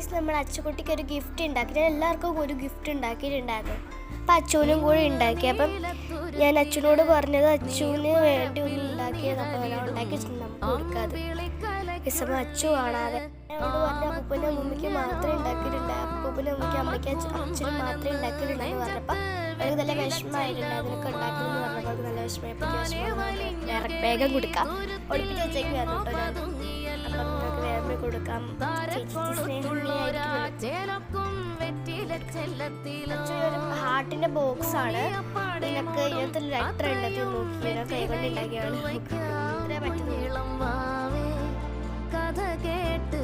Guys നമ്മൾ അച്ചുകുട്ടിക്ക് ഒരു gift ഉണ്ടാക്കി. ഞാൻ എല്ലാവർക്കും ഒരു ഗിഫ്റ്റ് ഉണ്ടാക്കിയിട്ടുണ്ടായിരുന്നു. അപ്പം അച്ചുവിനും കൂടി ഉണ്ടാക്കി. അപ്പം ഞാൻ അച്ഛനോട് പറഞ്ഞത് അച്ചുവിന് വേണ്ടി ഒന്നും ഉണ്ടാക്കിയത്. അപ്പോൾ ഞാൻ ഉണ്ടാക്കി നമുക്ക് കൊടുക്കാതെ ഇസം അച്ചു കാണാതെ എന്നോട് പറഞ്ഞ അപ്പൂപ്പൻ്റെ അമ്മൂമ്മയ്ക്ക് മാത്രമേ ഉണ്ടാക്കിയിട്ടുണ്ട്, അപ്പൂപ്പൻ്റെ അമ്മയ്ക്ക് അമ്മയ്ക്ക് അച്ഛനും മാത്രമേ ഉണ്ടാക്കിയിട്ടുണ്ടെന്ന് പറഞ്ഞപ്പോൾ എനിക്ക് നല്ല വിഷമമായിട്ടുണ്ട്. അതിനൊക്കെ ഉണ്ടാക്കുമെന്ന് പറഞ്ഞപ്പോൾ അത് നല്ല വിഷമമായി. വേഗം കൊടുക്കാം, ഒളിപ്പിച്ച് വെച്ചേക്ക് വരണം കേട്ടോ ഞാൻ. അപ്പം നിങ്ങൾക്ക് വേറെ കൊടുക്കാം. ഒരു ഹാർട്ടിന്റെ ബോക്സ് ആണ്. ഇതിനൊക്കെ ഇതിനകത്ത് ലെറ്റർ ഉള്ളത് നോക്കി ഞാൻ കൈകൊണ്ട് ഉണ്ടാക്കിയാണ്. ഇത്രേ പറ്റുന്നു. കഥ കേട്ട്